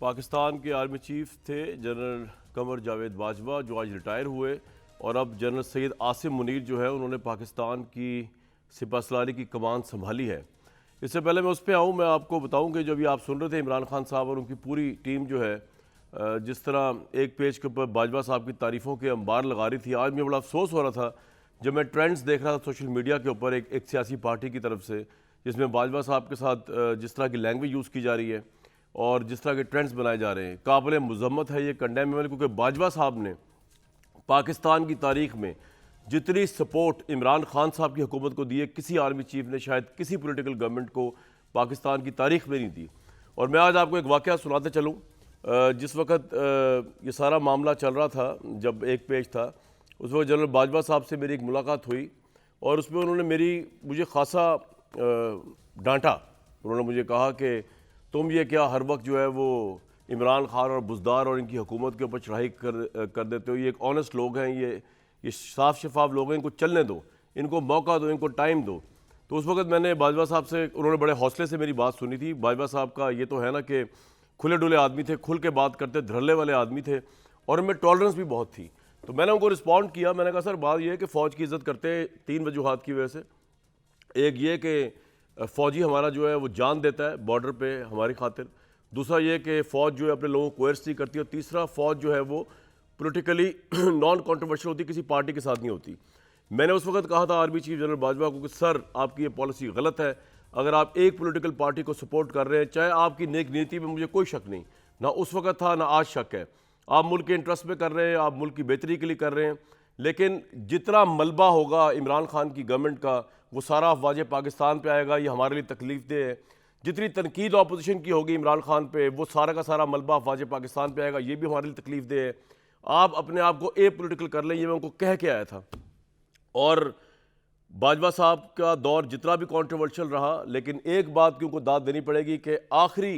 पाकिस्तान के army chief थे general Qamar Javed Bajwa, जो आज रिटायर हुए, और अब जनरल सैयद आसिम मुनीर जो है उन्होंने पाकिस्तान की सिपहसालारी की कमान संभाली है। इससे पहले मैं उस पर आऊँ, मैं आपको बताऊँ कि जो अभी आप सुन रहे थे इमरान खान साहब और उनकी पूरी टीम जो है जिस तरह एक पेज के ऊपर बाजवा साहब की तारीफ़ों के अंबार लगा रही थी, आज मुझे बड़ा अफसोस हो रहा था जब मैं ट्रेंड्स देख रहा था सोशल मीडिया के ऊपर एक सियासी पार्टी की तरफ से, जिसमें बाजवा साहब के साथ जिस तरह की लैंग्वेज यूज़ की जा रही है और जिस तरह के ट्रेंड्स बनाए जा रहे हैं, काबिल मुज़म्मत है, ये कंडेमेबल, क्योंकि बाजवा साहब ने पाकिस्तान की तारीख में जितनी सपोर्ट इमरान खान साहब की हुकूमत को दी है, किसी आर्मी चीफ ने शायद किसी पॉलिटिकल गवर्नमेंट को पाकिस्तान की तारीख में नहीं दी। और मैं आज आपको एक वाक़या सुनाते चलूँ। जिस वक्त ये सारा मामला चल रहा था, जब एक पेज था, उस वक्त जनरल बाजवा साहब से मेरी एक मुलाकात हुई और उसमें उन्होंने मुझे खासा डांटा। उन्होंने मुझे कहा कि तुम ये क्या हर वक्त जो है वो इमरान खान और बुज़दार और इनकी हुकूमत के ऊपर चढ़ाई कर देते हो। ये एक ऑनेस्ट लोग हैं, ये साफ शफाफ लोग हैं, इनको चलने दो, इनको मौका दो, इनको टाइम दो। तो उस वक्त मैंने बाजवा साहब से, उन्होंने बड़े हौसले से मेरी बात सुनी थी। बाजवा साहब का ये तो है ना कि खुले डुले आदमी थे, खुल के बात करते, धड़ल्ले वाले आदमी थे और उनमें टॉलरेंस भी बहुत थी। तो मैंने उनको रिस्पॉन्ड किया, मैंने कहा सर बात ये है कि फ़ौज की इज़्ज़त करते 3 वजूहात की वजह से। एक ये कि फ़ौजी हमारा जो है वो जान देता है बॉर्डर पे हमारी खातिर। दूसरा ये कि फ़ौज जो है अपने लोगों को कोयर्स नहीं करती। और तीसरा, फ़ौज जो है वो पॉलिटिकली नॉन कॉन्ट्रोवर्शियल होती, किसी पार्टी के साथ नहीं होती। मैंने उस वक्त कहा था आर्मी चीफ जनरल बाजवा को कि सर आपकी ये पॉलिसी गलत है। अगर आप एक पॉलिटिकल पार्टी को सपोर्ट कर रहे हैं, चाहे आपकी नेक नीति में मुझे कोई शक नहीं, ना उस वक्त था ना आज शक है, आप मुल्क के इंटरेस्ट में कर रहे हैं, आप मुल्क की बेहतरी के लिए कर रहे हैं, लेकिन जितना मलबा होगा इमरान खान की गवर्नमेंट का वो सारा अफवाज पाकिस्तान पे आएगा। ये हमारे लिए तकलीफ दे है। जितनी तनकीद अपोजिशन की होगी इमरान खान पे, वो सारा का सारा मलबा अफवाज पाकिस्तान पे आएगा, ये भी हमारे लिए तकलीफ दे है। आप अपने आप को ए पोलिटिकल कर लें, ये मैं उनको कह के आया था। और बाजवा साहब का दौर जितना भी कॉन्ट्रोवर्शियल रहा, लेकिन एक बात की उनको दाद देनी पड़ेगी कि आखिरी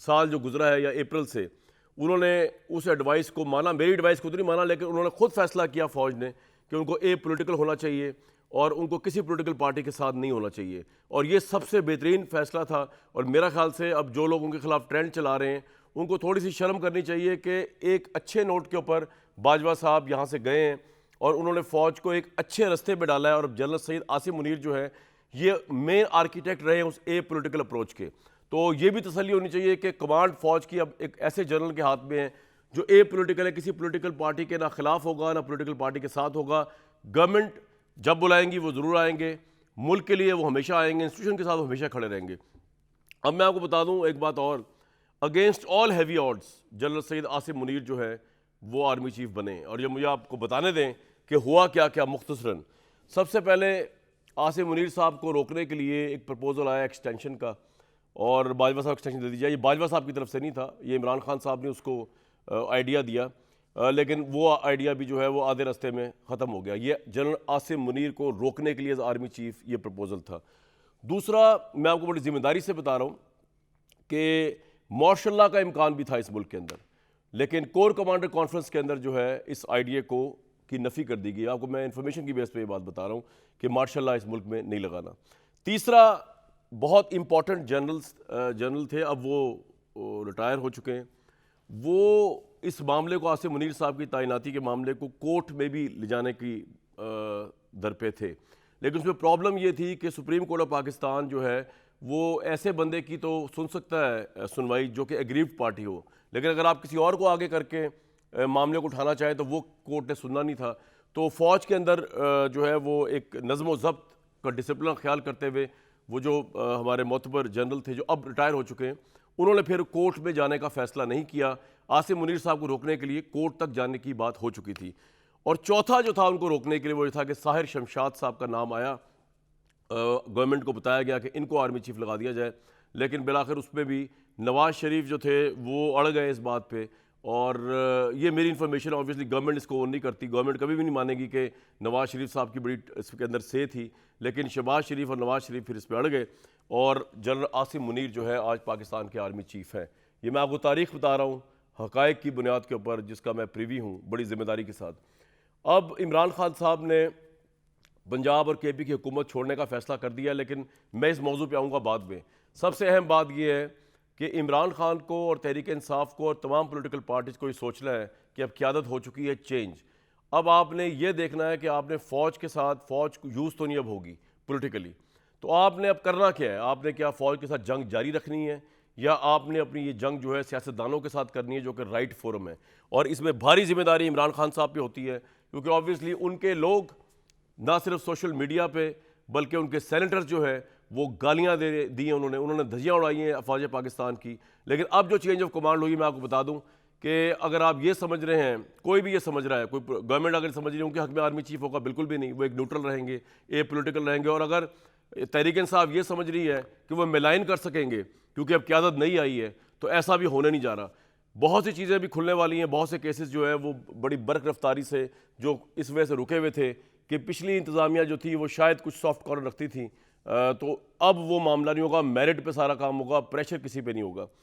साल जो गुजरा है या अप्रैल से, उन्होंने उस एडवाइस को माना। मेरी एडवाइस को तो नहीं माना, लेकिन उन्होंने खुद फैसला किया फ़ौज ने कि उनको ए पोलिटिकल होना चाहिए और उनको किसी पॉलिटिकल पार्टी के साथ नहीं होना चाहिए। और ये सबसे बेहतरीन फैसला था। और मेरा ख्याल से अब जो लोग उनके खिलाफ ट्रेंड चला रहे हैं, उनको थोड़ी सी शर्म करनी चाहिए कि एक अच्छे नोट के ऊपर बाजवा साहब यहाँ से गए हैं और उन्होंने फ़ौज को एक अच्छे रास्ते पे डाला है। और अब जनरल सैयद आसिम मुनीर जो है ये मेन आर्किटेक्ट रहे हैं उस ए पोलिटिकल अप्रोच के। तो ये भी तसल्ली होनी चाहिए कि कमांड फ़ौज की अब एक ऐसे जनरल के हाथ में है जो ए पोलिटिकल है, किसी पोलिटिकल पार्टी के ना खिलाफ होगा ना पोलिटिकल पार्टी के साथ होगा। गवर्नमेंट जब बुलाएंगी वो ज़रूर आएंगे, मुल्क के लिए वो हमेशा आएंगे, इंस्टीट्यूशन के साथ वो हमेशा खड़े रहेंगे। अब मैं आपको बता दूं एक बात और, against all heavy odds general Syed Asim Munir जो है वो आर्मी चीफ बने। और ये मुझे आपको बताने दें कि हुआ क्या क्या मुख्तसरन। सबसे पहले आसिम मुनीर साहब को रोकने के लिए एक प्रपोजल आया एक्सटेंशन का, और बाजवा साहब एक्सटेंशन दे दीजिए। ये बाजवा साहब की तरफ से नहीं था, ये इमरान खान साहब ने उसको आइडिया दिया, लेकिन वो आइडिया भी जो है वो आधे रास्ते में ख़त्म हो गया। ये जनरल आसिम मुनीर को रोकने के लिए आर्मी चीफ ये प्रपोजल था। दूसरा, मैं आपको बड़ी जिम्मेदारी से बता रहा हूँ कि मार्शल लॉ का इम्कान भी था इस मुल्क के अंदर, लेकिन कोर कमांडर कॉन्फ्रेंस के अंदर जो है इस आइडिया को की नफ़ी कर दी गई। आपको मैं इन्फॉर्मेशन की बेस पे ये बात बता रहा हूँ कि मार्शल लॉ इस मुल्क में नहीं लगाना। तीसरा, बहुत इंपॉर्टेंट जनरल थे, अब वो रिटायर हो चुके हैं। वो इस मामले को, आसिम मुनीर साहब की तैनाती के मामले को कोर्ट में भी ले जाने की दर पे थे, लेकिन उसमें प्रॉब्लम ये थी कि सुप्रीम कोर्ट ऑफ पाकिस्तान जो है वो ऐसे बंदे की तो सुन सकता है सुनवाई जो कि एग्रीव्ड पार्टी हो, लेकिन अगर आप किसी और को आगे करके मामले को उठाना चाहें तो वो कोर्ट ने सुनना नहीं था। तो फ़ौज के अंदर जो है वो एक नज़्म व ज़ब्त का डिसिप्लिन ख्याल करते हुए वो जो हमारे मोतबर जनरल थे जो अब रिटायर हो चुके हैं, उन्होंने फिर कोर्ट में जाने का फ़ैसला नहीं किया। आसिम मुनीर साहब को रोकने के लिए कोर्ट तक जाने की बात हो चुकी थी। और चौथा जो था उनको रोकने के लिए वो ये था कि साहिर शमशाद साहब का नाम आया, गवर्नमेंट को बताया गया कि इनको आर्मी चीफ लगा दिया जाए, लेकिन बिलाखिर उसमें भी नवाज़ शरीफ जो थे वो अड़ गए इस बात पे। और ये मेरी इन्फॉर्मेशन, ऑब्वियसली गवर्नमेंट इसको ओन नहीं करती, गवर्नमेंट कभी भी नहीं मानेगी कि नवाज़ शरीफ साहब की बड़ी इसके अंदर से थी, लेकिन शहबाज शरीफ और नवाज़ शरीफ फिर इस पर अड़ गए और जनरल आसिम मुनीर जो है आज पाकिस्तान के आर्मी चीफ हैं। ये मैं आपको तारीख बता रहा हूँ हक़ाइक़ की बुनियाद के ऊपर, जिसका मैं प्रीवी हूँ बड़ी ज़िम्मेदारी के साथ। अब इमरान खान साहब ने पंजाब और केपी की हुकूमत छोड़ने का फ़ैसला कर दिया, लेकिन मैं इस मौजू पे आऊँगा बाद में। सबसे अहम बात यह है कि इमरान खान को और तहरीक इंसाफ को और तमाम पॉलिटिकल पार्टीज को ये सोचना है कि अब क़यादत हो चुकी है चेंज। अब आपने ये देखना है कि आपने फ़ौज के साथ, फ़ौज यूज़ तो नहीं अब होगी पॉलिटिकली, तो आपने अब करना क्या है? आपने क्या फ़ौज के साथ जंग जारी रखनी है, या आपने अपनी ये जंग जो है सियासतदानों के साथ करनी है, जो कि राइट फोरम है। और इसमें भारी जिम्मेदारी इमरान खान साहब पे होती है, क्योंकि ऑब्वियसली उनके लोग ना सिर्फ सोशल मीडिया पे बल्कि उनके सेनेटर्स जो है वो गालियां दी हैं, उन्होंने धज्जियां उड़ाई हैं अफवाज पाकिस्तान की। लेकिन अब जो चेंज ऑफ कमांड हुई, मैं आपको बता दूं कि अगर आप ये समझ रहे हैं, कोई भी ये समझ रहा है, कोई गवर्नमेंट अगर समझ रही है उनके हक में आर्मी चीफ होगा, बिल्कुल भी नहीं, वो एक न्यूट्रल रहेंगे, ए पोलिटिकल रहेंगे। और अगर तहरीक इंसाफ ये समझ रही है कि वो मिलाइन कर सकेंगे क्योंकि अब क़यादत नहीं आई है, तो ऐसा भी होने नहीं जा रहा। बहुत सी चीज़ें भी खुलने वाली हैं, बहुत से केसेस जो है वो बड़ी बर्क रफ्तारी से जो इस वजह से रुके हुए थे कि पिछली इंतज़ामिया जो थी वो शायद कुछ सॉफ्ट कॉर्नर रखती थी, तो अब वो मामला नहीं होगा, मेरिट पे सारा काम होगा, प्रेशर किसी पे नहीं होगा।